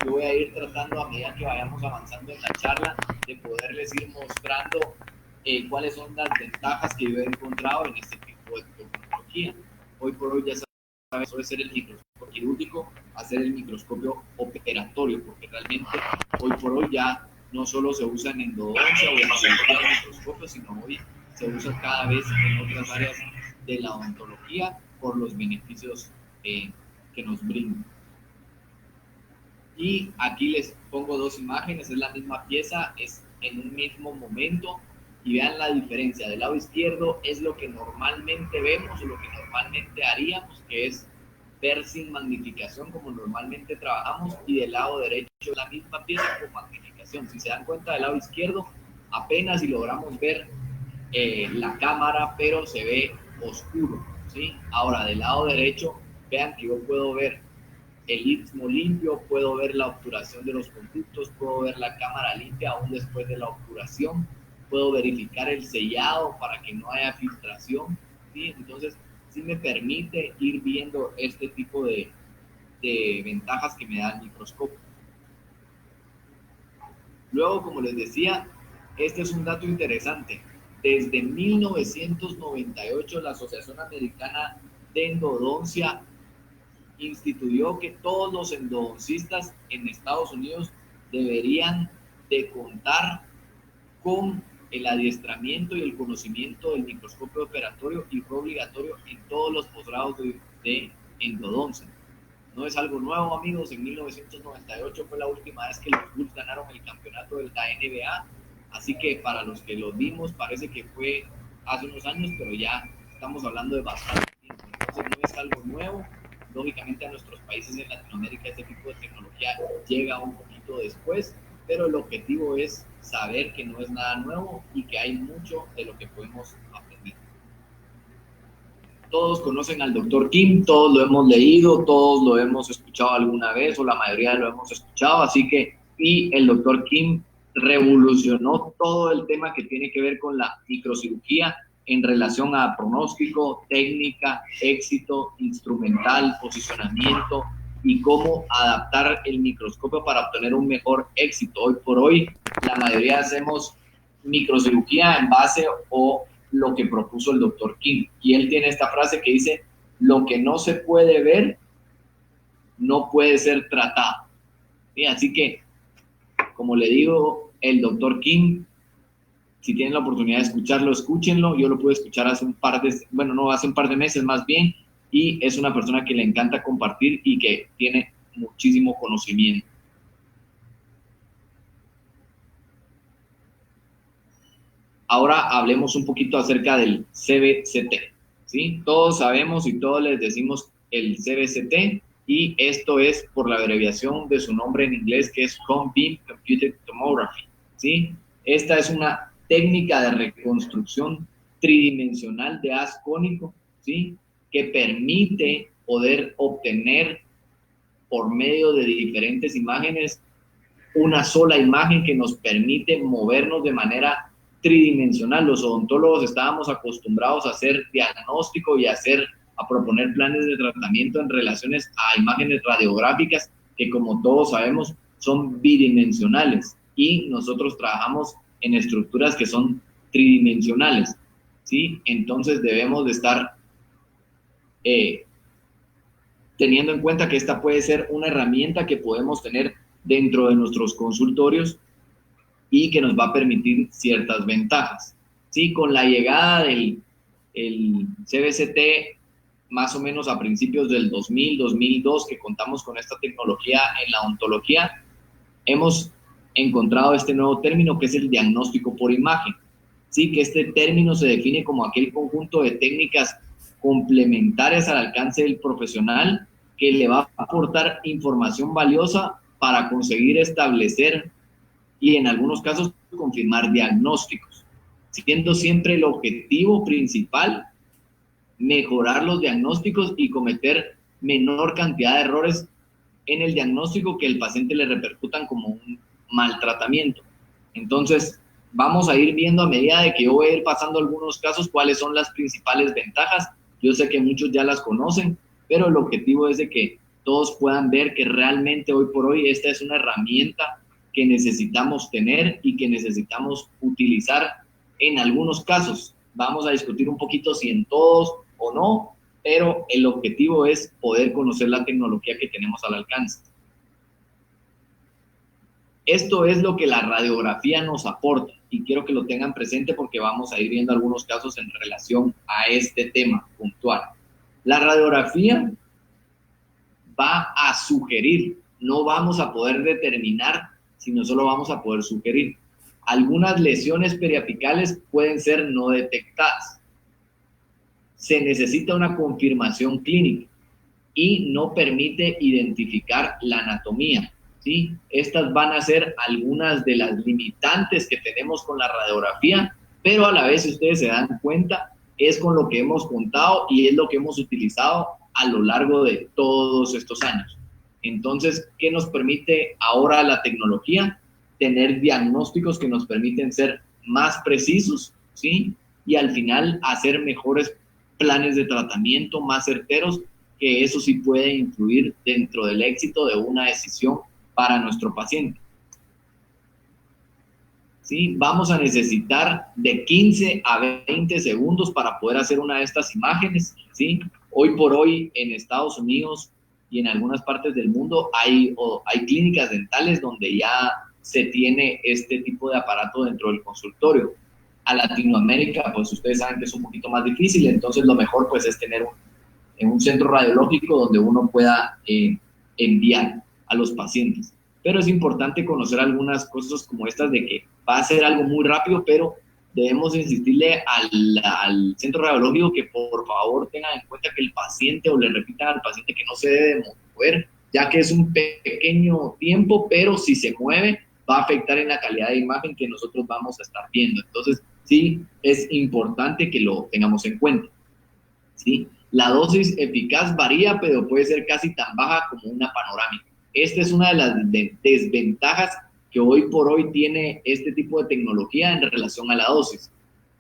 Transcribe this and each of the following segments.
yo voy a ir tratando a medida que vayamos avanzando en la charla de poderles ir mostrando cuáles son las ventajas que yo he encontrado en este tipo de tecnología. Hoy por hoy ya sabes, eso de ser el microscopio quirúrgico a ser el microscopio operatorio, porque realmente hoy por hoy ya no solo se usa en endodoncia o en cirugía de microscopio, sino hoy se usa cada vez en otras áreas de la odontología por los beneficios que nos brinda. Y aquí les pongo dos imágenes, es la misma pieza, es en un mismo momento, y vean la diferencia. Del lado izquierdo es lo que normalmente vemos, o lo que normalmente haríamos, que es ver sin magnificación como normalmente trabajamos, y del lado derecho la misma pieza con magnificación. Si se dan cuenta, del lado izquierdo apenas si logramos ver la cámara, pero se ve oscuro, ¿sí? Ahora, del lado derecho, vean que yo puedo ver el istmo limpio, puedo ver la obturación de los conductos, puedo ver la cámara limpia aún después de la obturación, puedo verificar el sellado para que no haya filtración, ¿sí? Entonces, sí me permite ir viendo este tipo de ventajas que me da el microscopio. Luego, como les decía, este es un dato interesante. Desde 1998, la Asociación Americana de Endodoncia instituyó que todos los endodoncistas en Estados Unidos deberían de contar con el adiestramiento y el conocimiento del microscopio operatorio, y fue obligatorio en todos los posgrados de endodoncia. No es algo nuevo, amigos. En 1998 fue la última vez que los Bulls ganaron el campeonato de la NBA, así que para los que lo vimos parece que fue hace unos años, pero ya estamos hablando de bastante tiempo. Entonces no es algo nuevo. Lógicamente a nuestros países en Latinoamérica este tipo de tecnología llega un poquito después, pero el objetivo es saber que no es nada nuevo y que hay mucho de lo que podemos aprender. Todos conocen al Dr. Kim, todos lo hemos leído, todos lo hemos escuchado alguna vez, o la mayoría lo hemos escuchado, así que, y el Dr. Kim revolucionó todo el tema que tiene que ver con la microcirugía en relación a pronóstico, técnica, éxito, instrumental, posicionamiento y cómo adaptar el microscopio para obtener un mejor éxito. Hoy por hoy, la mayoría hacemos microcirugía en base o lo que propuso el Dr. Kim. Y él tiene esta frase que dice: lo que no se puede ver, no puede ser tratado. ¿Sí? Así que, como le digo, el Dr. Kim, si tienen la oportunidad de escucharlo, escúchenlo. Yo lo pude escuchar hace un par de meses más bien, y es una persona que le encanta compartir y que tiene muchísimo conocimiento. Ahora hablemos un poquito acerca del CBCT, ¿sí? Todos sabemos y todos les decimos el CBCT, y esto es por la abreviación de su nombre en inglés, que es Cone Beam Computed Tomography, ¿sí? Esta es una técnica de reconstrucción tridimensional de haz cónico, ¿sí? Que permite poder obtener por medio de diferentes imágenes una sola imagen que nos permite movernos de manera tridimensional. Los odontólogos estábamos acostumbrados a hacer diagnóstico y a proponer planes de tratamiento en relaciones a imágenes radiográficas que, como todos sabemos, son bidimensionales, y nosotros trabajamos en estructuras que son tridimensionales, ¿sí? Entonces debemos de estar teniendo en cuenta que esta puede ser una herramienta que podemos tener dentro de nuestros consultorios y que nos va a permitir ciertas ventajas. Sí, con la llegada del CBCT, más o menos a principios del 2000, 2002, que contamos con esta tecnología en la odontología, hemos encontrado este nuevo término que es el diagnóstico por imagen. Sí, que este término se define como aquel conjunto de técnicas complementarias al alcance del profesional que le va a aportar información valiosa para conseguir establecer y en algunos casos confirmar diagnósticos, siendo siempre el objetivo principal mejorar los diagnósticos y cometer menor cantidad de errores en el diagnóstico que el paciente le repercutan como un maltratamiento. Entonces, vamos a ir viendo a medida de que yo voy a ir pasando algunos casos cuáles son las principales ventajas. Yo sé que muchos ya las conocen, pero el objetivo es de que todos puedan ver que realmente hoy por hoy esta es una herramienta que necesitamos tener y que necesitamos utilizar en algunos casos. Vamos a discutir un poquito si en todos o no, pero el objetivo es poder conocer la tecnología que tenemos al alcance. Esto es lo que la radiografía nos aporta y quiero que lo tengan presente porque vamos a ir viendo algunos casos en relación a este tema puntual. La radiografía va a sugerir, no vamos a poder determinar, sino solo vamos a poder sugerir. Algunas lesiones periapicales pueden ser no detectadas. Se necesita una confirmación clínica y no permite identificar la anatomía, ¿sí? Estas van a ser algunas de las limitantes que tenemos con la radiografía, pero a la vez, si ustedes se dan cuenta, es con lo que hemos contado y es lo que hemos utilizado a lo largo de todos estos años. Entonces, ¿qué nos permite ahora la tecnología? Tener diagnósticos que nos permiten ser más precisos, ¿sí? Y al final hacer mejores planes de tratamiento más certeros, que eso sí puede influir dentro del éxito de una decisión para nuestro paciente. ¿Sí? Vamos a necesitar de 15 a 20 segundos para poder hacer una de estas imágenes, ¿sí? Hoy por hoy en Estados Unidos y en algunas partes del mundo hay clínicas dentales donde ya se tiene este tipo de aparato dentro del consultorio. A Latinoamérica, pues ustedes saben que es un poquito más difícil, entonces lo mejor pues es tener un centro radiológico donde uno pueda enviar a los pacientes. Pero es importante conocer algunas cosas como estas de que va a ser algo muy rápido, pero debemos insistirle al centro radiológico que por favor tengan en cuenta que el paciente, o le repitan al paciente que no se debe mover, ya que es un pequeño tiempo, pero si se mueve va a afectar en la calidad de imagen que nosotros vamos a estar viendo. Entonces, sí, es importante que lo tengamos en cuenta, ¿sí? La dosis eficaz varía, pero puede ser casi tan baja como una panorámica. Esta es una de las desventajas que hoy por hoy tiene este tipo de tecnología en relación a la dosis.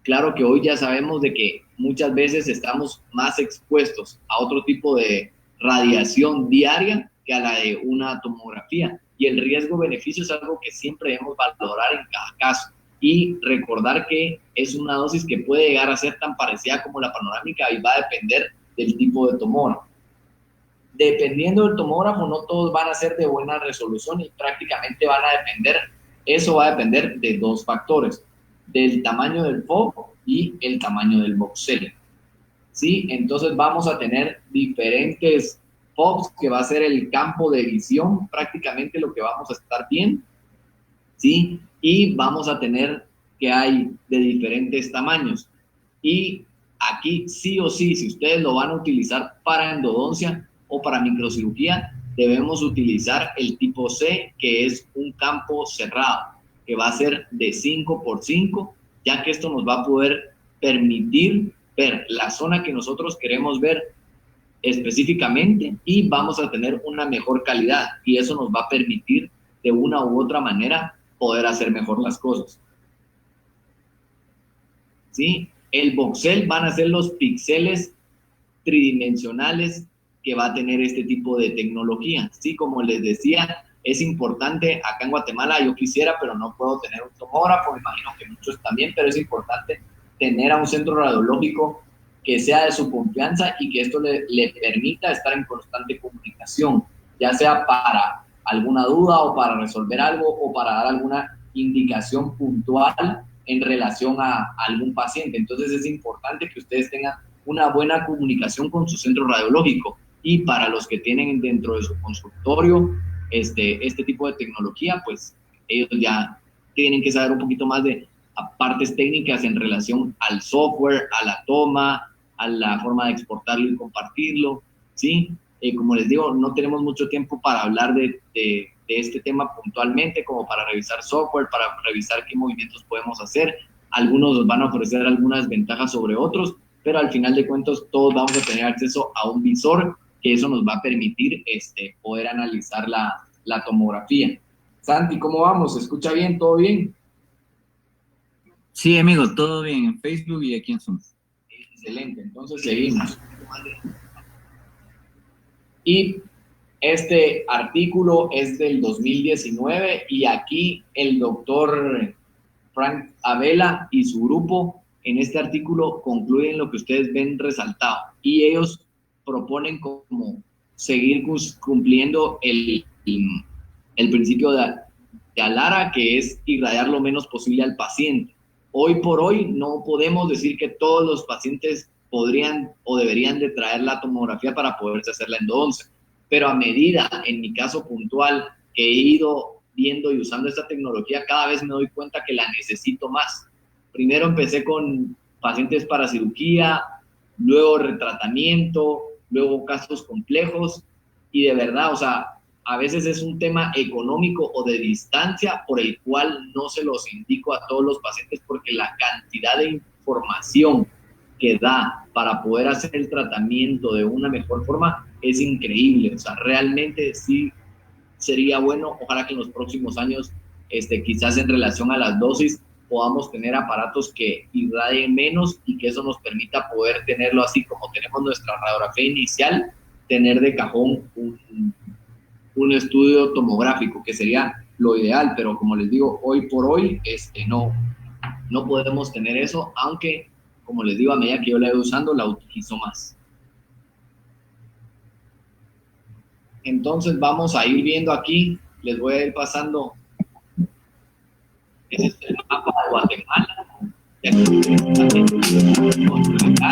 Claro que hoy ya sabemos de que muchas veces estamos más expuestos a otro tipo de radiación diaria que a la de una tomografía. Y el riesgo-beneficio es algo que siempre debemos valorar en cada caso. Y recordar que es una dosis que puede llegar a ser tan parecida como la panorámica y va a depender del tipo de tomógrafo. Dependiendo del tomógrafo, no todos van a ser de buena resolución y prácticamente van a depender, eso va a depender de dos factores, del tamaño del foco y el tamaño del voxel, ¿sí? Entonces vamos a tener diferentes focos que va a ser el campo de visión, prácticamente lo que vamos a estar viendo, ¿sí? Y vamos a tener que hay de diferentes tamaños. Y aquí sí o sí, si ustedes lo van a utilizar para endodoncia o para microcirugía, debemos utilizar el tipo C, que es un campo cerrado, que va a ser de 5 por 5, ya que esto nos va a poder permitir ver la zona que nosotros queremos ver específicamente y vamos a tener una mejor calidad y eso nos va a permitir de una u otra manera poder hacer mejor las cosas, ¿sí? El voxel van a ser los píxeles tridimensionales que va a tener este tipo de tecnología, ¿sí? Como les decía, es importante, acá en Guatemala yo quisiera, pero no puedo tener un tomógrafo, me imagino que muchos también, pero es importante tener a un centro radiológico que sea de su confianza y que esto le permita estar en constante comunicación, ya sea para alguna duda o para resolver algo o para dar alguna indicación puntual en relación a algún paciente. Entonces es importante que ustedes tengan una buena comunicación con su centro radiológico y para los que tienen dentro de su consultorio este tipo de tecnología, pues ellos ya tienen que saber un poquito más de partes técnicas en relación al software, a la toma, a la forma de exportarlo y compartirlo, ¿sí? Como les digo, no tenemos mucho tiempo para hablar de este tema puntualmente, como para revisar software, para revisar qué movimientos podemos hacer. Algunos nos van a ofrecer algunas ventajas sobre otros, pero al final de cuentas todos vamos a tener acceso a un visor, que eso nos va a permitir poder analizar la tomografía. Santi, ¿cómo vamos? ¿Se escucha bien? ¿Todo bien? Sí, amigo, todo bien en Facebook y aquí en Zoom. Excelente, entonces seguimos. Y Este artículo es del 2019 y aquí el doctor Frank Avella y su grupo en este artículo concluyen lo que ustedes ven resaltado y ellos proponen como seguir cumpliendo el principio de Alara, que es irradiar lo menos posible al paciente. Hoy por hoy no podemos decir que todos los pacientes podrían o deberían de traer la tomografía para poderse hacer la endodoncia, pero a medida, en mi caso puntual, que he ido viendo y usando esta tecnología, cada vez me doy cuenta que la necesito más. Primero empecé con pacientes para cirugía, luego retratamiento, luego casos complejos, y de verdad, o sea, a veces es un tema económico o de distancia por el cual no se los indico a todos los pacientes, porque la cantidad de información que da para poder hacer el tratamiento de una mejor forma es increíble. O sea, realmente sí sería bueno, ojalá que en los próximos años, quizás en relación a las dosis, podamos tener aparatos que irradien menos y que eso nos permita poder tenerlo así como tenemos nuestra radiografía inicial, tener de cajón un estudio tomográfico, que sería lo ideal, pero como les digo, hoy por hoy no podemos tener eso, aunque, como les digo, a medida que yo la he usando, la utilizo más. Entonces vamos a ir viendo aquí, les voy a ir pasando, ese es el mapa de Guatemala. De aquí a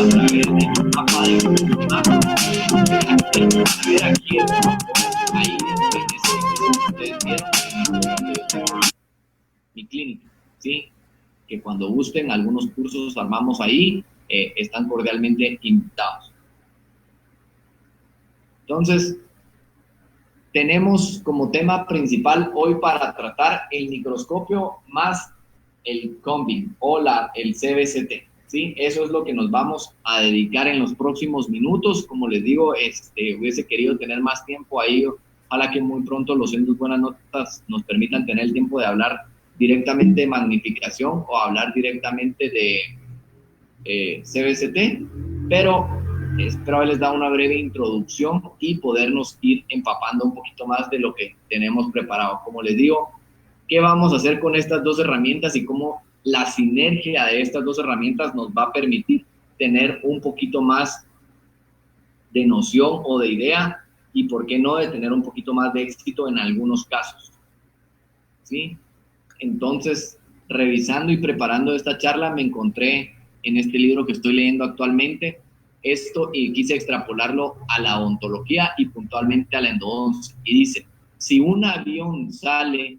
través del mapa de Guatemala, ver aquí ahí ustedes vieron mi clínica, ¿sí? Que cuando gusten, algunos cursos armamos ahí, están cordialmente invitados. Entonces, tenemos como tema principal hoy para tratar el microscopio más el combing o el CBCT, ¿sí? Eso es lo que nos vamos a dedicar en los próximos minutos. Como les digo, hubiese querido tener más tiempo ahí. Ojalá que muy pronto los centros Buenas Notas nos permitan tener el tiempo de hablar directamente de magnificación o hablar directamente de CBCT, pero espero haberles dado una breve introducción y podernos ir empapando un poquito más de lo que tenemos preparado. Como les digo, ¿qué vamos a hacer con estas dos herramientas y cómo la sinergia de estas dos herramientas nos va a permitir tener un poquito más de noción o de idea y, por qué no, de tener un poquito más de éxito en algunos casos? ¿Sí? Entonces, revisando y preparando esta charla, me encontré en este libro que estoy leyendo actualmente esto y quise extrapolarlo a la odontología y puntualmente a la endodoncia. Y dice, si un avión sale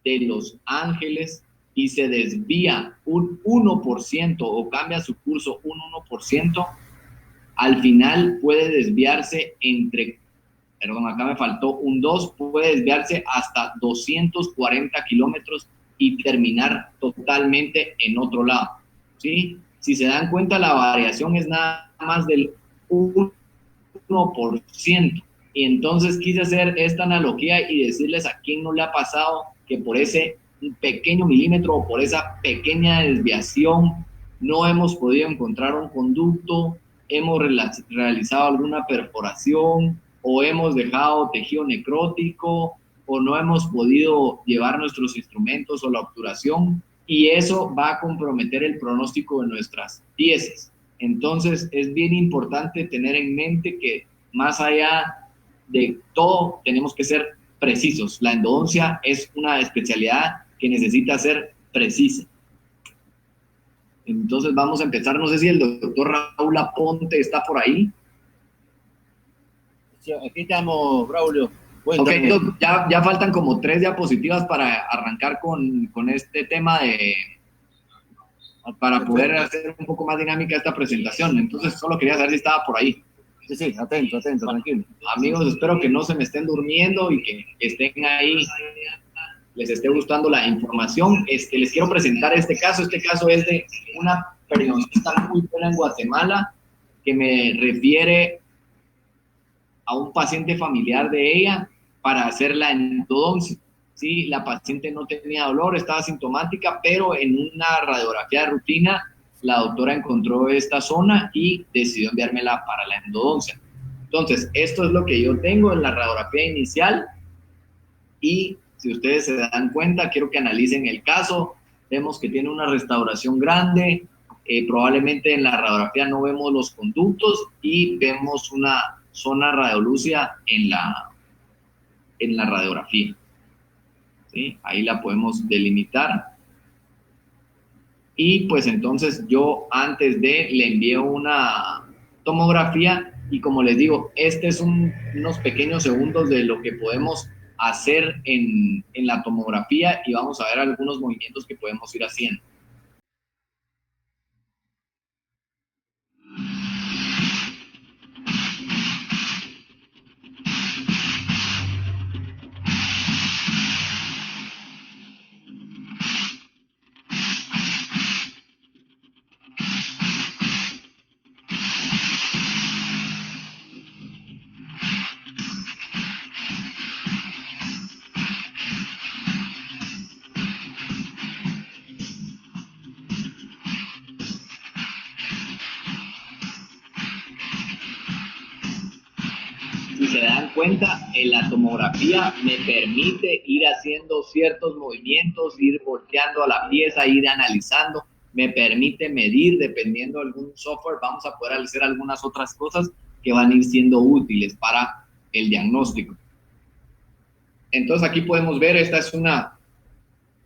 de Los Ángeles y se desvía un 1% o cambia su curso un 1%, al final puede desviarse acá me faltó un 2, puede desviarse hasta 240 kilómetros y terminar totalmente en otro lado, ¿sí? Si se dan cuenta, la variación es nada más del 1%. Y entonces quise hacer esta analogía y decirles a quién no le ha pasado que por ese pequeño milímetro o por esa pequeña desviación no hemos podido encontrar un conducto, hemos realizado alguna perforación o hemos dejado tejido necrótico o no hemos podido llevar nuestros instrumentos o la obturación, y eso va a comprometer el pronóstico de nuestras piezas. Entonces es bien importante tener en mente que más allá de todo tenemos que ser precisos. La endodoncia es una especialidad que necesita ser precisa. Entonces vamos a empezar. No sé si el doctor Raúl Aponte está por ahí. Sí, aquí estamos, Braulio. Okay, ya faltan como 3 diapositivas para arrancar con este tema para poder hacer un poco más dinámica esta presentación. Entonces solo quería saber si estaba por ahí. Sí, atento, tranquilo. Amigos, espero que no se me estén durmiendo y que estén ahí, les esté gustando la información. Les quiero presentar este caso. Este caso es de una periodoncista muy buena en Guatemala que me refiere a un paciente familiar de ella para hacer la endodoncia. Sí, la paciente no tenía dolor, estaba asintomática, pero en una radiografía de rutina la doctora encontró esta zona y decidió enviármela para la endodoncia. Entonces, esto es lo que yo tengo en la radiografía inicial y si ustedes se dan cuenta, quiero que analicen el caso. Vemos que tiene una restauración grande, probablemente en la radiografía no vemos los conductos y vemos una zona radiolúcida en la radiografía. ¿Sí? Ahí la podemos delimitar. Y pues entonces yo antes de le envié una tomografía y como les digo, este es unos pequeños segundos de lo que podemos hacer en la tomografía y vamos a ver algunos movimientos que podemos ir haciendo. Si se dan cuenta, en la tomografía me permite ir haciendo ciertos movimientos, ir volteando a la pieza, ir analizando, me permite medir, dependiendo de algún software, vamos a poder hacer algunas otras cosas que van a ir siendo útiles para el diagnóstico. Entonces aquí podemos ver, esta es una,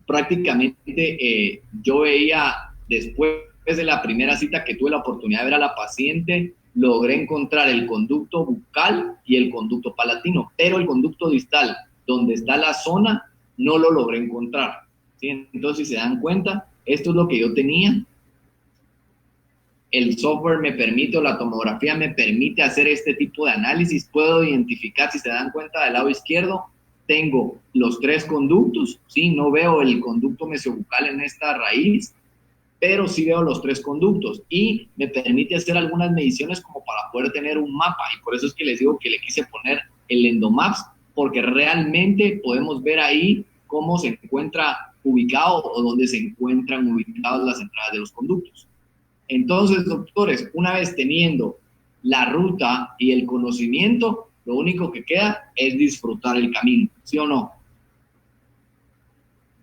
prácticamente yo veía después de la primera cita que tuve la oportunidad de ver a la paciente, logré encontrar el conducto bucal y el conducto palatino, pero el conducto distal, donde está la zona, no lo logré encontrar. ¿Sí? Entonces, si se dan cuenta, esto es lo que yo tenía. El software me permite, o la tomografía me permite hacer este tipo de análisis. Puedo identificar, si se dan cuenta, del lado izquierdo, tengo los 3 conductos, ¿sí? No veo el conducto mesiobucal en esta raíz, pero sí veo los 3 conductos y me permite hacer algunas mediciones como para poder tener un mapa, y por eso es que les digo que le quise poner el EndoMaps, porque realmente podemos ver ahí cómo se encuentra ubicado o dónde se encuentran ubicadas las entradas de los conductos. Entonces, doctores, una vez teniendo la ruta y el conocimiento, lo único que queda es disfrutar el camino, ¿sí o no?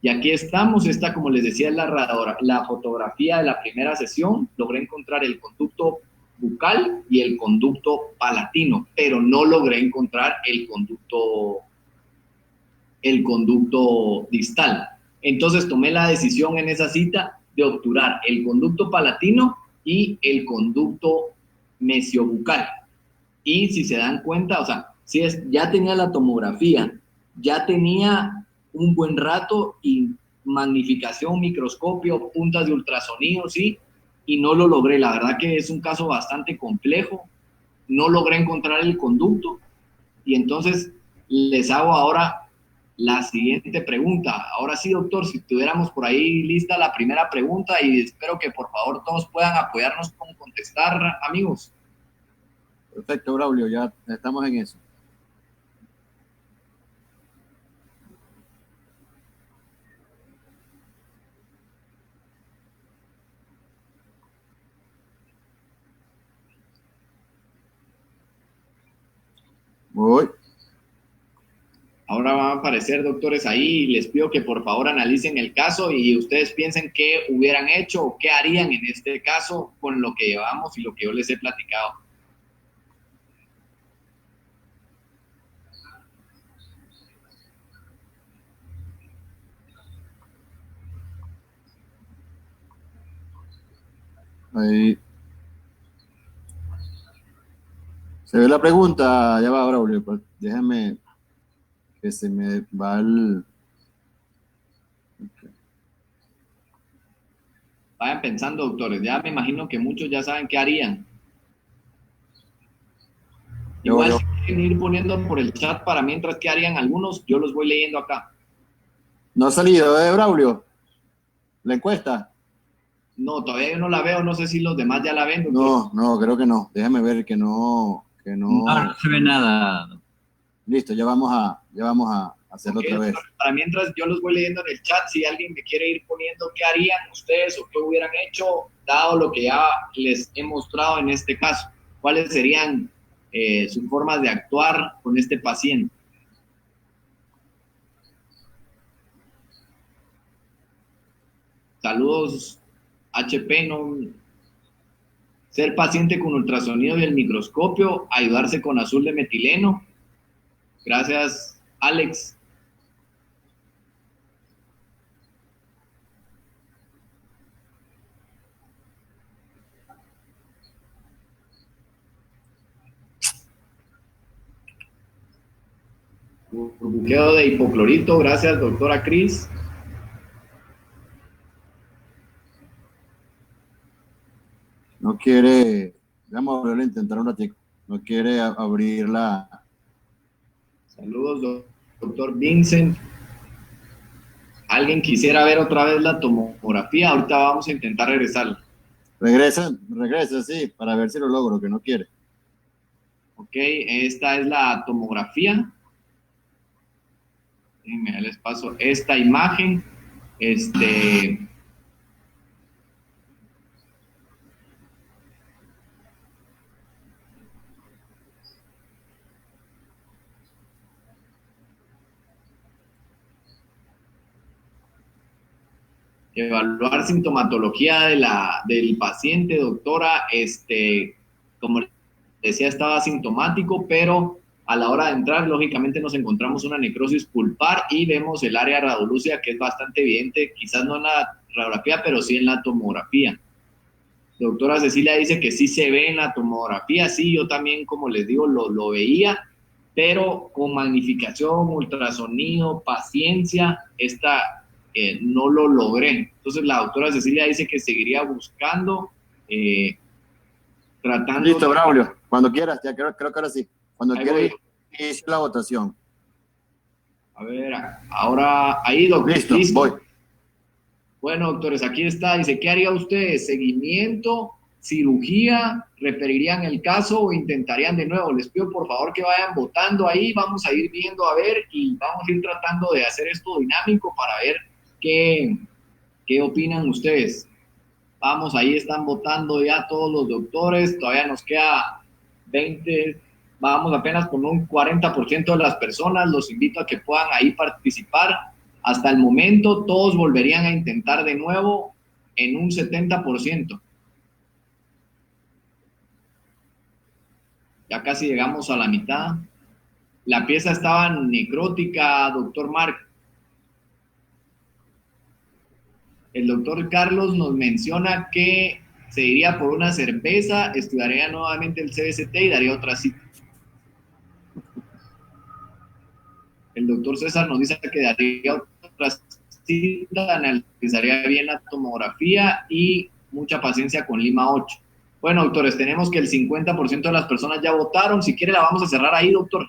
Y aquí estamos, esta, como les decía, es la fotografía de la primera sesión. Logré encontrar el conducto bucal y el conducto palatino, pero no logré encontrar el conducto distal. Entonces tomé la decisión en esa cita de obturar el conducto palatino y el conducto mesiobucal. Y si se dan cuenta, o sea, ya tenía la tomografía, ya tenía un buen rato y magnificación, microscopio, puntas de ultrasonido, sí, y no lo logré. La verdad que es un caso bastante complejo, no logré encontrar el conducto, y entonces les hago ahora la siguiente pregunta. Ahora sí, doctor, si tuviéramos por ahí lista la primera pregunta, y espero que por favor todos puedan apoyarnos con contestar, amigos. Perfecto, Braulio, ya estamos en eso. Voy. Ahora van a aparecer, doctores, ahí, y les pido que por favor analicen el caso y ustedes piensen qué hubieran hecho o qué harían en este caso con lo que llevamos y lo que yo les he platicado. Ahí. Se ve la pregunta, ya va, Braulio, pues déjame que se me va el... Okay. Vayan pensando, doctores, ya me imagino que muchos ya saben qué harían. Igual si quieren ir poniendo por el chat para mientras qué harían algunos, yo los voy leyendo acá. ¿No ha salido, Braulio? ¿La encuesta? No, todavía yo no la veo, no sé si los demás ya la ven, doctor. No, creo que no. Déjame ver que no... No se ve nada. Listo, ya vamos a hacerlo otra vez. Para mientras yo los voy leyendo en el chat, si alguien me quiere ir poniendo qué harían ustedes o qué hubieran hecho, dado lo que ya les he mostrado en este caso. ¿Cuáles serían sus formas de actuar con este paciente. Saludos, HP. No, ser paciente con ultrasonido y el microscopio, ayudarse con azul de metileno. Gracias, Alex. Buqueo de hipoclorito, gracias, doctora Cris. No quiere, vamos a volver a intentar un ratito. No quiere abrirla. Saludos, doctor Vincent. ¿Alguien quisiera ver otra vez la tomografía? Ahorita vamos a intentar regresarla. Regresa, sí, para ver si lo logro, que no quiere. Ok, esta es la tomografía. Déjenme, les paso esta imagen. Evaluar sintomatología del paciente, doctora. Como decía, estaba asintomático, pero a la hora de entrar, lógicamente nos encontramos una necrosis pulpar y vemos el área radolúcida, que es bastante evidente, quizás no en la radiografía, pero sí en la tomografía. Doctora Cecilia dice que sí se ve en la tomografía. Sí, yo también, como les digo, lo veía, pero con magnificación, ultrasonido, paciencia, no lo logré. Entonces la doctora Cecilia dice que seguiría buscando, tratando... Listo, Braulio, cuando quieras, ya creo que ahora sí. Cuando quieras, inicia la votación. A ver, ahora, ahí, doctor. Listo, voy. Bueno, doctores, aquí está. Dice, ¿qué haría usted? ¿Seguimiento? ¿Cirugía? ¿Referirían el caso o intentarían de nuevo? Les pido por favor que vayan votando ahí. Vamos a ir viendo a ver y vamos a ir tratando de hacer esto dinámico para ver qué opinan ustedes. Vamos, ahí están votando ya todos los doctores. Todavía nos queda 20. Vamos apenas con un 40% de las personas. Los invito a que puedan ahí participar. Hasta el momento, todos volverían a intentar de nuevo en un 70%. Ya casi llegamos a la mitad. La pieza estaba necrótica, doctor Marc. El doctor Carlos nos menciona que se iría por una cerveza, estudiaría nuevamente el CBCT y daría otra cita. El doctor César nos dice que daría otra cita, analizaría bien la tomografía y mucha paciencia con Lima 8. Bueno, doctores, tenemos que el 50% de las personas ya votaron. Si quiere la vamos a cerrar ahí, doctor.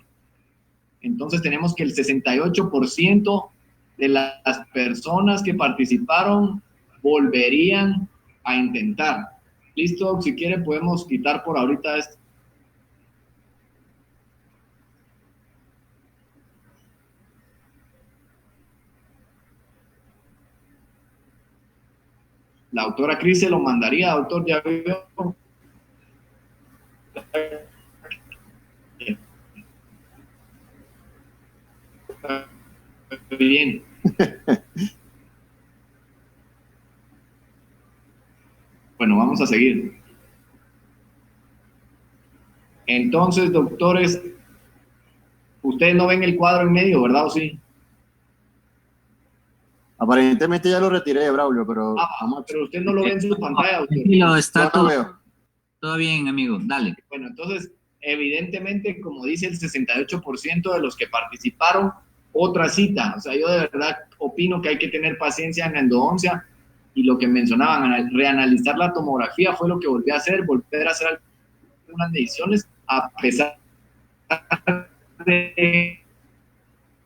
Entonces tenemos que el 68% de las personas que participaron volverían a intentar. Listo, si quiere podemos quitar por ahorita esto. La doctora Cris se lo mandaría, doctor, ya veo. Bien. Bueno, vamos a seguir. Entonces, doctores, ustedes no ven el cuadro en medio, ¿verdad o sí? Aparentemente ya lo retiré, Braulio, pero... pero usted no lo ve en su pantalla, doctor. No, está todo, veo. Todo bien, amigo, dale. Bueno, entonces, evidentemente, como dice el 68% de los que participaron, otra cita. O sea, yo de verdad opino que hay que tener paciencia en la endodoncia, y lo que mencionaban, reanalizar la tomografía fue lo que volví a hacer, volver a hacer algunas mediciones, a pesar de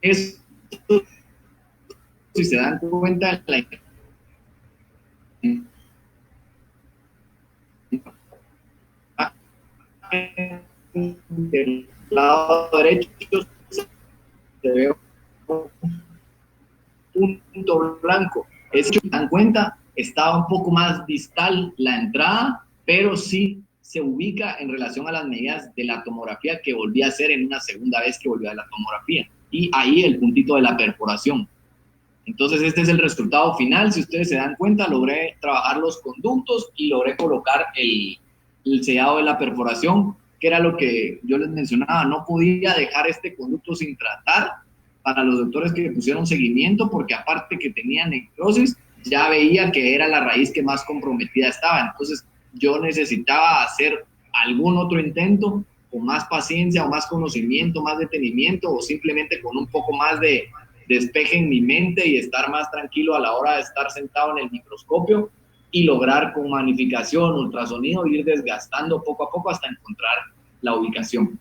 eso, si se dan cuenta, del lado derecho se ve un punto blanco. Es que se dan cuenta, estaba un poco más distal la entrada, pero sí se ubica en relación a las medidas de la tomografía que volví a hacer en una segunda vez que volví a la tomografía. Y ahí el puntito de la perforación. Entonces este es el resultado final. Si ustedes se dan cuenta, logré trabajar los conductos y logré colocar el sellado de la perforación, que era lo que yo les mencionaba. No podía dejar este conducto sin tratar para los doctores que pusieron seguimiento, porque aparte que tenía necrosis, ya veía que era la raíz que más comprometida estaba. Entonces yo necesitaba hacer algún otro intento con más paciencia o más conocimiento, más detenimiento, o simplemente con un poco más de despeje en mi mente y estar más tranquilo a la hora de estar sentado en el microscopio y lograr con magnificación, ultrasonido, ir desgastando poco a poco hasta encontrar la ubicación.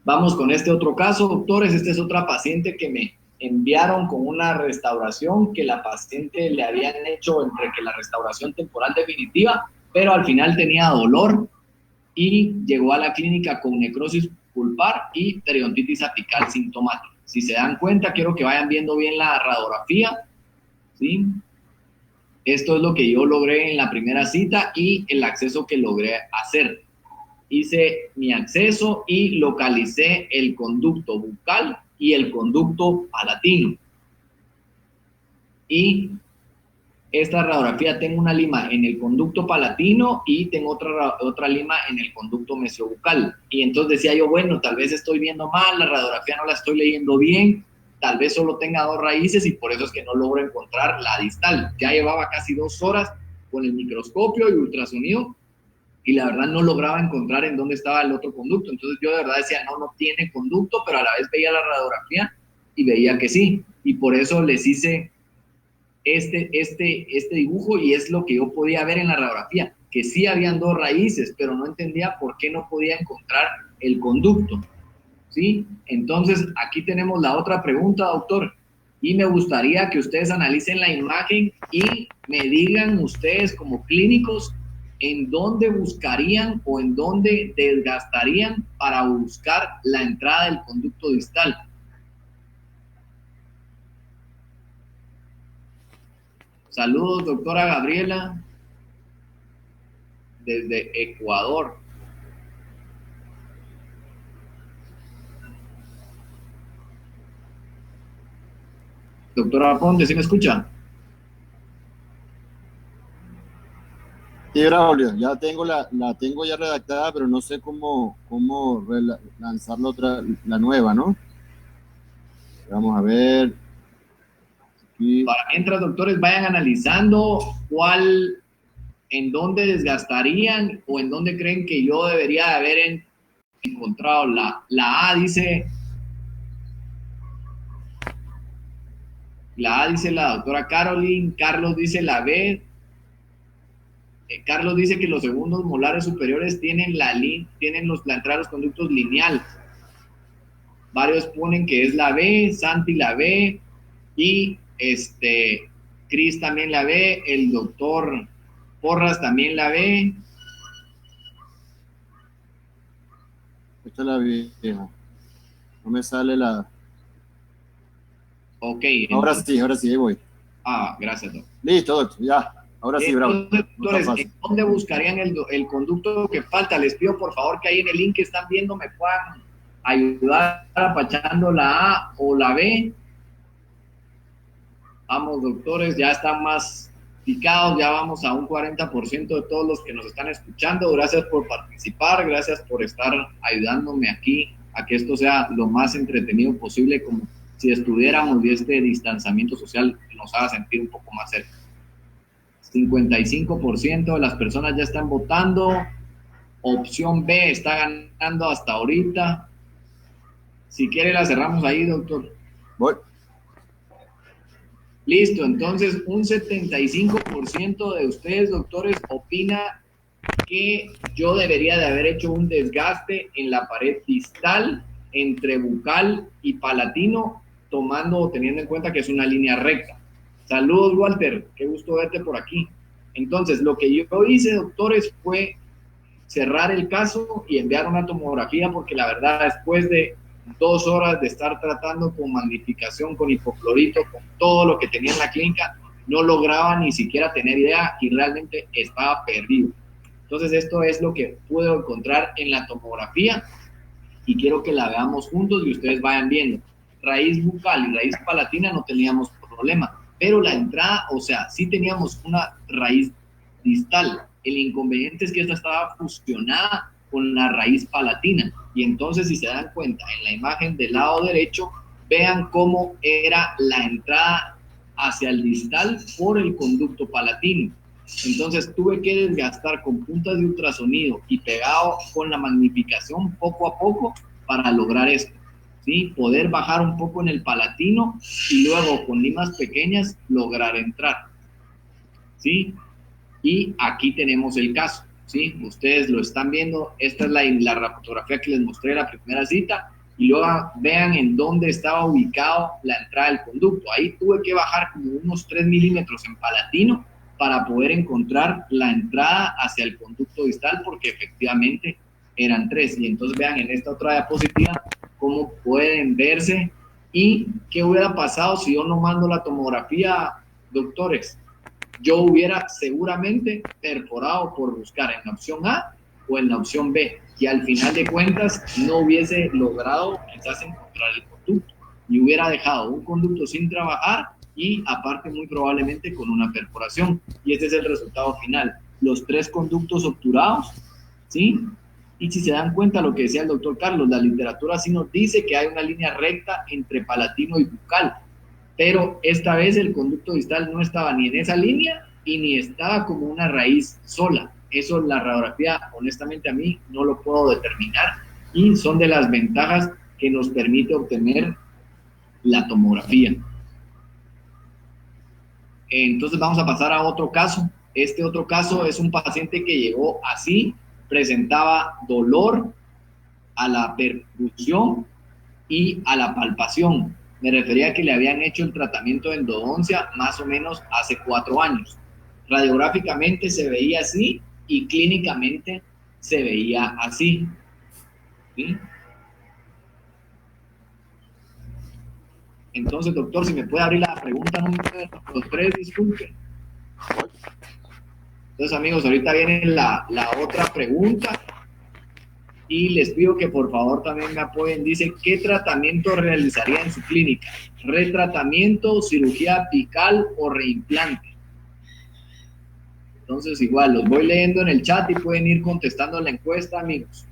Vamos con este otro caso, doctores. Esta es otra paciente que me enviaron con una restauración que la paciente le habían hecho entre que la restauración temporal definitiva, pero al final tenía dolor y llegó a la clínica con necrosis pulpar y periodontitis apical sintomática. Si se dan cuenta, quiero que vayan viendo bien la radiografía, ¿sí? Esto es lo que yo logré en la primera cita y el acceso que logré hacer. Hice mi acceso y localicé el conducto bucal y el conducto palatino. Y esta radiografía tengo una lima en el conducto palatino y tengo otra lima en el conducto mesiobucal. Y entonces decía yo, bueno, tal vez estoy viendo mal, la radiografía no la estoy leyendo bien, tal vez solo tenga 2 raíces y por eso es que no logro encontrar la distal. Ya llevaba casi 2 horas con el microscopio y ultrasonido y la verdad no lograba encontrar en dónde estaba el otro conducto. Entonces yo de verdad decía, no tiene conducto, pero a la vez veía la radiografía y veía que sí. Y por eso les hice este dibujo y es lo que yo podía ver en la radiografía, que sí habían 2 raíces, pero no entendía por qué no podía encontrar el conducto, ¿sí? Entonces, aquí tenemos la otra pregunta, doctor, y me gustaría que ustedes analicen la imagen y me digan ustedes como clínicos en dónde buscarían o en dónde desgastarían para buscar la entrada del conducto distal. Saludos, doctora Gabriela, desde Ecuador. Doctora Ponte, ¿sí me escucha? Sí, Braulio, ya tengo la tengo ya redactada, pero no sé cómo lanzar la nueva, ¿no? Vamos a ver. Aquí. Para mientras, doctores, vayan analizando en dónde desgastarían o en dónde creen que yo debería de haber encontrado. La A dice la doctora Caroline, Carlos dice la B. Carlos dice que los segundos molares superiores tienen la entrada de los conductos lineales. Varios ponen que es la B, Santi la B y Cris también la ve, el doctor Porras también la ve. Esta es la vieja. No me sale la... Ok. Ahora sí, ahí voy. Ah, gracias, doctor. Listo, doctor, ya. Ahora sí, bravo. Doctores, ¿en dónde buscarían el conducto que falta? Les pido por favor que ahí en el link que están viendo me puedan ayudar apachando la A o la B. Vamos, doctores, ya están más picados, ya vamos a un 40% de todos los que nos están escuchando. Gracias por participar, gracias por estar ayudándome aquí a que esto sea lo más entretenido posible, como si estuviéramos y este distanciamiento social nos haga sentir un poco más cerca. 55% de las personas ya están votando. Opción B está ganando hasta ahorita. Si quiere la cerramos ahí, doctor. Voy. Listo, entonces un 75% de ustedes, doctores, opina que yo debería de haber hecho un desgaste en la pared distal entre bucal y palatino, tomando o teniendo en cuenta que es una línea recta. Saludos, Walter, qué gusto verte por aquí. Entonces, lo que yo hice, doctores, fue cerrar el caso y enviar una tomografía, porque la verdad, después de 2 horas de estar tratando con magnificación, con hipoclorito, con todo lo que tenía en la clínica, no lograba ni siquiera tener idea y realmente estaba perdido. Entonces esto es lo que puedo encontrar en la tomografía y quiero que la veamos juntos y ustedes vayan viendo. Raíz bucal y raíz palatina no teníamos problema, pero la entrada, o sea, sí teníamos una raíz distal. El inconveniente es que esta estaba fusionada con la raíz palatina. Y entonces, si se dan cuenta, en la imagen del lado derecho, vean cómo era la entrada hacia el distal por el conducto palatino. Entonces tuve que desgastar con puntas de ultrasonido y pegado con la magnificación poco a poco para lograr esto, ¿sí? Poder bajar un poco en el palatino y luego con limas pequeñas lograr entrar, ¿sí? Y aquí tenemos el caso, ¿sí? Ustedes lo están viendo, esta es la fotografía que les mostré en la primera cita, y luego vean en dónde estaba ubicado la entrada del conducto. Ahí tuve que bajar como unos 3 milímetros en palatino para poder encontrar la entrada hacia el conducto distal, porque efectivamente eran 3. Y entonces vean en esta otra diapositiva cómo pueden verse y qué hubiera pasado si yo no mando la tomografía, doctores. Yo hubiera seguramente perforado por buscar en la opción A o en la opción B, y al final de cuentas no hubiese logrado quizás encontrar el conducto y hubiera dejado un conducto sin trabajar y aparte muy probablemente con una perforación, y este es el resultado final, los 3 conductos obturados, ¿sí? Y si se dan cuenta lo que decía el doctor Carlos, la literatura sí nos dice que hay una línea recta entre palatino y bucal, pero esta vez el conducto distal no estaba ni en esa línea y ni estaba como una raíz sola. Eso la radiografía, honestamente, a mí no lo puedo determinar, y son de las ventajas que nos permite obtener la tomografía. Entonces vamos a pasar a otro caso. Este otro caso es un paciente que llegó así, presentaba dolor a la perfusión y a la palpación. Me refería a que le habían hecho el tratamiento de endodoncia más o menos hace 4 años. Radiográficamente se veía así y clínicamente se veía así, ¿sí? Entonces, doctor, si me puede abrir la pregunta número 3, disculpe. Entonces, amigos, ahorita viene la otra pregunta y les pido que por favor también me apoyen. Dice, ¿qué tratamiento realizaría en su clínica? ¿Retratamiento, cirugía apical o reimplante? Entonces, igual, los voy leyendo en el chat y pueden ir contestando la encuesta, amigos.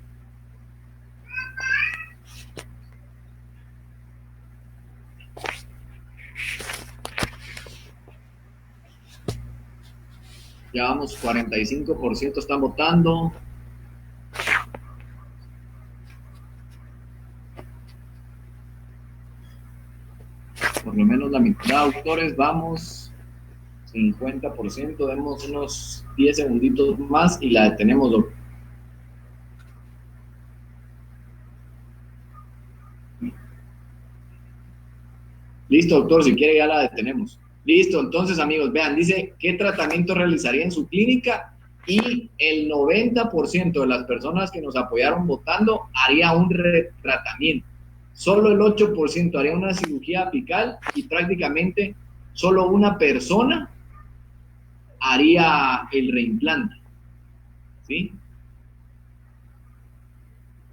Ya vamos, 45% están votando. Por lo menos la mitad, doctores, vamos. 50%, demos unos 10 segunditos más y la detenemos, doctor. Listo, doctor, si quiere ya la detenemos. Listo, entonces, amigos, vean, dice, ¿qué tratamiento realizaría en su clínica? Y el 90% de las personas que nos apoyaron votando haría un retratamiento. Solo el 8% haría una cirugía apical y prácticamente solo una persona haría el reimplante, ¿sí?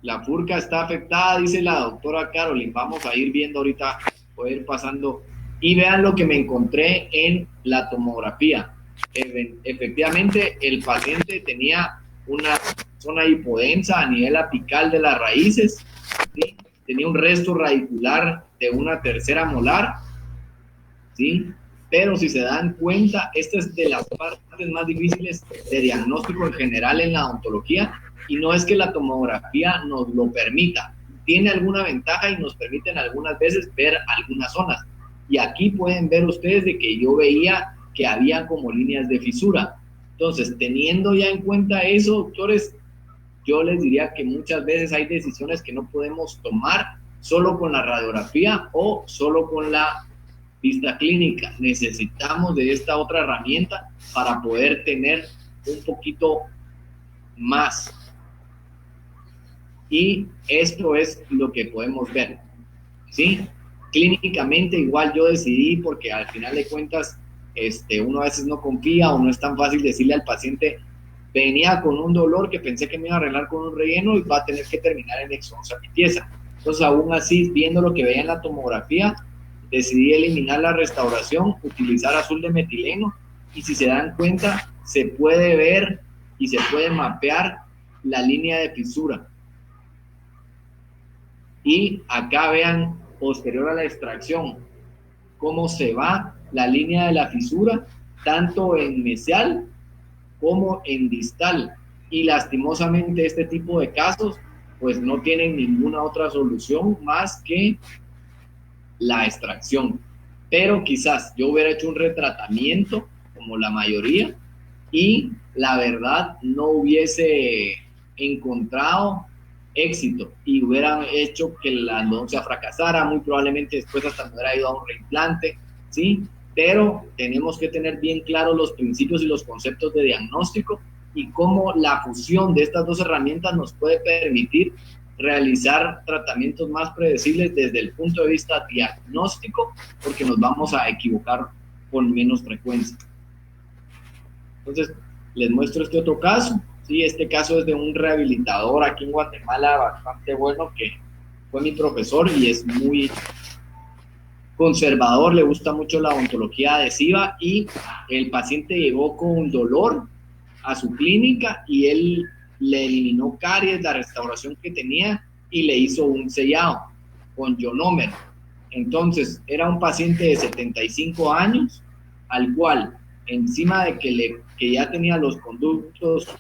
La furca está afectada, dice la doctora Carolyn. Vamos a ir viendo ahorita, voy a ir pasando. Y vean lo que me encontré en la tomografía. Efectivamente, el paciente tenía una zona hipodensa a nivel apical de las raíces, ¿sí? Tenía un resto radicular de una tercera molar, ¿sí? Pero si se dan cuenta, esta es de las partes más difíciles de diagnóstico en general en la odontología, y no es que la tomografía nos lo permita. Tiene alguna ventaja y nos permiten algunas veces ver algunas zonas. Y aquí pueden ver ustedes de que yo veía que había como líneas de fisura. Entonces, teniendo ya en cuenta eso, doctores, yo les diría que muchas veces hay decisiones que no podemos tomar solo con la radiografía o solo con la vista clínica. Necesitamos de esta otra herramienta para poder tener un poquito más. Y esto es lo que podemos ver, ¿sí? Clínicamente igual yo decidí, porque al final de cuentas uno a veces no confía o no es tan fácil decirle al paciente venía con un dolor que pensé que me iba a arreglar con un relleno y va a tener que terminar en exoncia mi pieza. Entonces, aún así, viendo lo que veía en la tomografía, decidí eliminar la restauración, utilizar azul de metileno, y si se dan cuenta, se puede ver y se puede mapear la línea de fisura. Y acá vean, posterior a la extracción, cómo se va la línea de la fisura, tanto en mesial como en distal. Y lastimosamente este tipo de casos pues no tienen ninguna otra solución más que la extracción. Pero quizás yo hubiera hecho un retratamiento como la mayoría y la verdad no hubiese encontrado éxito y hubieran hecho que la endodoncia fracasara, muy probablemente después hasta me hubiera ido a un reimplante, ¿sí? Pero tenemos que tener bien claros los principios y los conceptos de diagnóstico y cómo la fusión de estas dos herramientas nos puede permitir realizar tratamientos más predecibles desde el punto de vista diagnóstico, porque nos vamos a equivocar con menos frecuencia. Entonces, les muestro este otro caso. Sí, este caso es de un rehabilitador aquí en Guatemala bastante bueno, que fue mi profesor y es muy conservador, le gusta mucho la odontología adhesiva, y el paciente llegó con dolor a su clínica y él le eliminó caries, la restauración que tenía, y le hizo un sellado con ionómero. Entonces, era un paciente de 75 años, al cual, encima de que ya tenía los conductos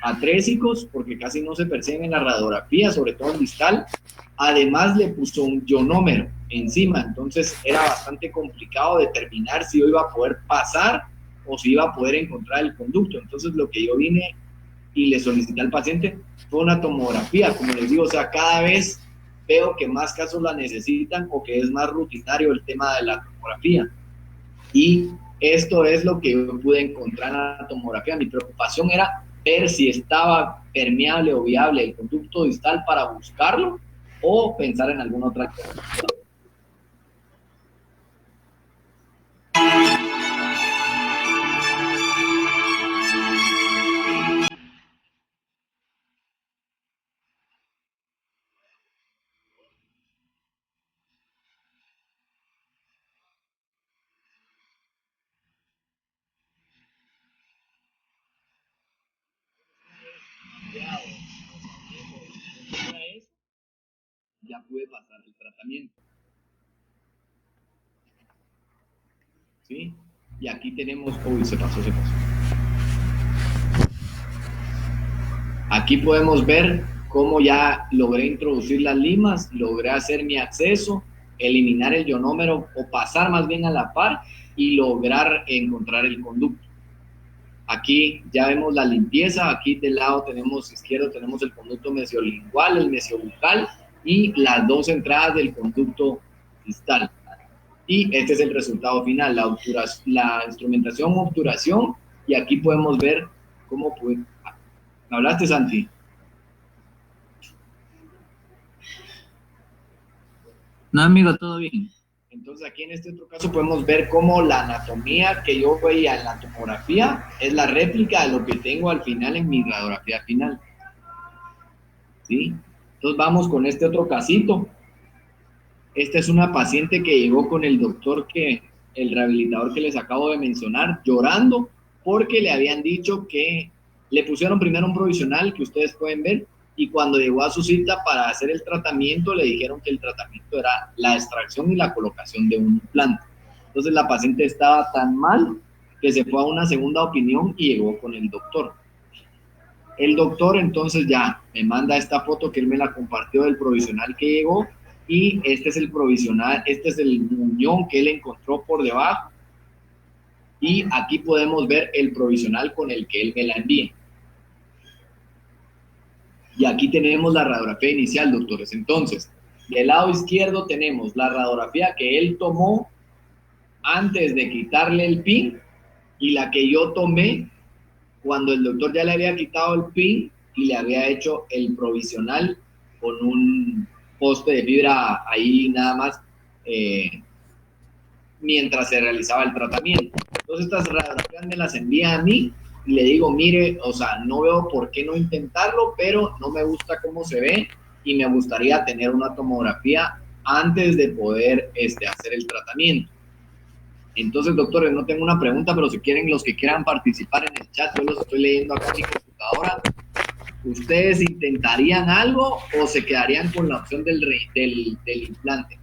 atrésicos, porque casi no se perciben en la radiografía, sobre todo en distal, además le puso un ionómero encima. Entonces era bastante complicado determinar si yo iba a poder pasar o si iba a poder encontrar el conducto. Entonces lo que yo vine y le solicité al paciente fue una tomografía, como les digo, o sea, cada vez veo que más casos la necesitan o que es más rutinario el tema de la tomografía. Y esto es lo que yo pude encontrar en la tomografía. Mi preocupación era ver si estaba permeable o viable el conducto distal para buscarlo o pensar en alguna otra cosa. Ya pude pasar el tratamiento. ¿Sí? Y aquí tenemos... Uy, se pasó. Aquí podemos ver cómo ya logré introducir las limas, logré hacer mi acceso, eliminar el ionómero o pasar más bien a la par y lograr encontrar el conducto. Aquí ya vemos la limpieza, aquí del lado izquierdo tenemos el conducto mesiolingual, el mesiobucal y las dos entradas del conducto distal. Y este es el resultado final, la instrumentación, obturación, y aquí podemos ver cómo puede... ¿Me hablaste, Santi? No, amigo, todo bien. Entonces aquí en este otro caso podemos ver cómo la anatomía que yo veía en la tomografía es la réplica de lo que tengo al final en mi radiografía final. ¿Sí? Entonces vamos con este otro casito. Esta es una paciente que llegó con el doctor, el rehabilitador que les acabo de mencionar, llorando porque le habían dicho que le pusieron primero un provisional que ustedes pueden ver, y cuando llegó a su cita para hacer el tratamiento le dijeron que el tratamiento era la extracción y la colocación de un implante. Entonces la paciente estaba tan mal que se fue a una segunda opinión y llegó con el doctor. El doctor entonces ya me manda esta foto que él me la compartió del provisional que llegó, y este es el provisional, este es el muñón que él encontró por debajo, y aquí podemos ver el provisional con el que él me la envía. Y aquí tenemos la radiografía inicial, doctores. Entonces, del lado izquierdo tenemos la radiografía que él tomó antes de quitarle el pin y la que yo tomé cuando el doctor ya le había quitado el pin y le había hecho el provisional con un poste de fibra ahí nada más mientras se realizaba el tratamiento. Entonces estas radiografías me las envía a mí le digo, mire, o sea, no veo por qué no intentarlo, pero no me gusta cómo se ve y me gustaría tener una tomografía antes de poder hacer el tratamiento. Entonces, doctores, no tengo una pregunta, pero si quieren, los que quieran participar en el chat, yo los estoy leyendo acá en mi computadora. ¿Ustedes intentarían algo o se quedarían con la opción del implante?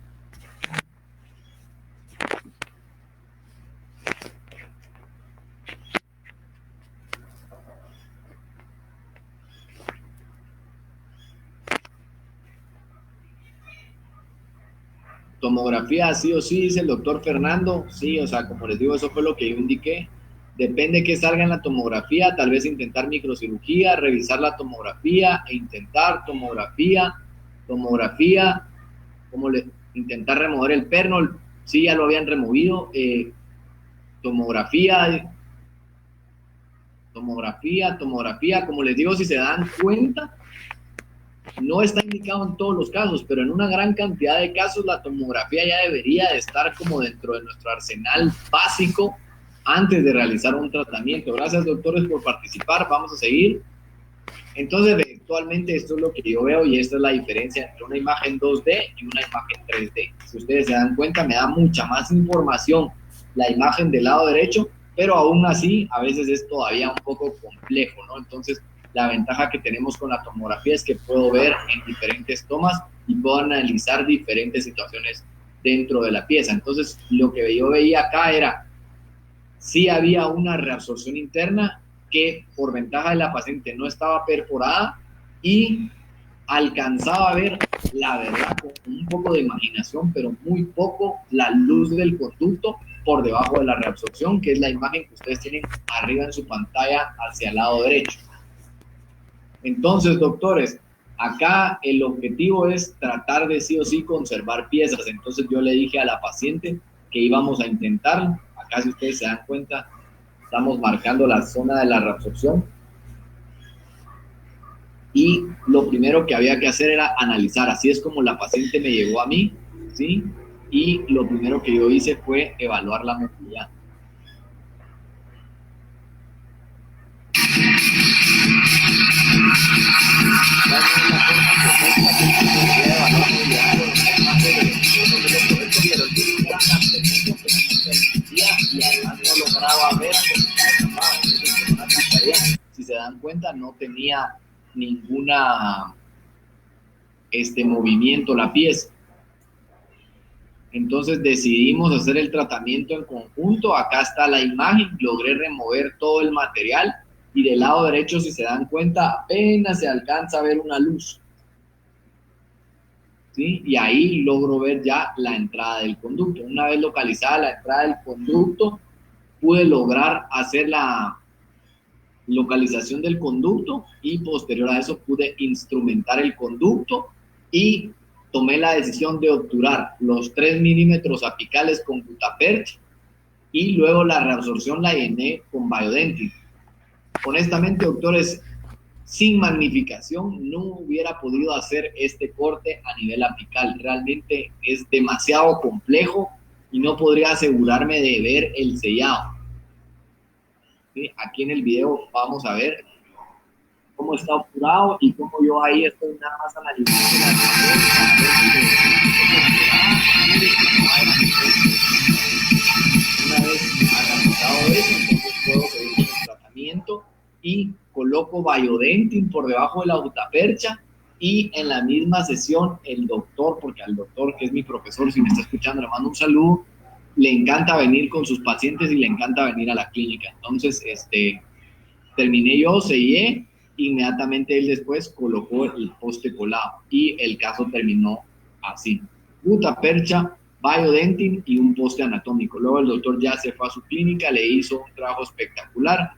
Tomografía sí o sí, dice el doctor Fernando. Sí, o sea, como les digo, eso fue lo que yo indiqué. Depende que salga en la tomografía, tal vez intentar microcirugía, revisar la tomografía e intentar tomografía, intentar remover el perno. Sí, ya lo habían removido. Tomografía, como les digo, si se dan cuenta, no está indicado en todos los casos, pero en una gran cantidad de casos la tomografía ya debería de estar como dentro de nuestro arsenal básico antes de realizar un tratamiento. Gracias, doctores, por participar. Vamos a seguir. Entonces, actualmente esto es lo que yo veo y esta es la diferencia entre una imagen 2D y una imagen 3D. Si ustedes se dan cuenta, me da mucha más información la imagen del lado derecho, pero aún así a veces es todavía un poco complejo, ¿no? Entonces, la ventaja que tenemos con la tomografía es que puedo ver en diferentes tomas y puedo analizar diferentes situaciones dentro de la pieza. Entonces, lo que yo veía acá era, sí había una reabsorción interna que por ventaja de la paciente no estaba perforada y alcanzaba a ver, la verdad, con un poco de imaginación, pero muy poco, la luz del conducto por debajo de la reabsorción, que es la imagen que ustedes tienen arriba en su pantalla hacia el lado derecho. Entonces, doctores, acá el objetivo es tratar de sí o sí conservar piezas. Entonces yo le dije a la paciente que íbamos a intentar. Acá, si ustedes se dan cuenta, estamos marcando la zona de la reabsorción. Y lo primero que había que hacer era analizar. Así es como la paciente me llegó a mí, ¿sí? Y lo primero que yo hice fue evaluar la movilidad. Y además no lograba ver, si se dan cuenta, no tenía ninguna movimiento la pieza. Entonces decidimos hacer el tratamiento en conjunto. Acá está la imagen, logré remover todo el material y del lado derecho, si se dan cuenta, apenas se alcanza a ver una luz, ¿sí? Y ahí logro ver ya la entrada del conducto. Una vez localizada la entrada del conducto, pude lograr hacer la localización del conducto y posterior a eso pude instrumentar el conducto y tomé la decisión de obturar los 3 milímetros apicales con gutapercha y luego la reabsorción la llené con Biodentin. Honestamente, doctores, sin magnificación no hubiera podido hacer este corte a nivel apical. Realmente es demasiado complejo y no podría asegurarme de ver el sellado. ¿Sí? Aquí en el video vamos a ver cómo está obturado y cómo yo ahí estoy nada más analizando la una vez analizado eso, entonces puedo seguir con el tratamiento y coloco Biodentin por debajo de la gutapercha y en la misma sesión el doctor, porque al doctor que es mi profesor, si me está escuchando le mando un saludo, le encanta venir con sus pacientes y le encanta venir a la clínica. Entonces, terminé yo, sellé, inmediatamente él después colocó el poste colado y el caso terminó así. Gutapercha, Biodentin y un poste anatómico. Luego el doctor ya se fue a su clínica, le hizo un trabajo espectacular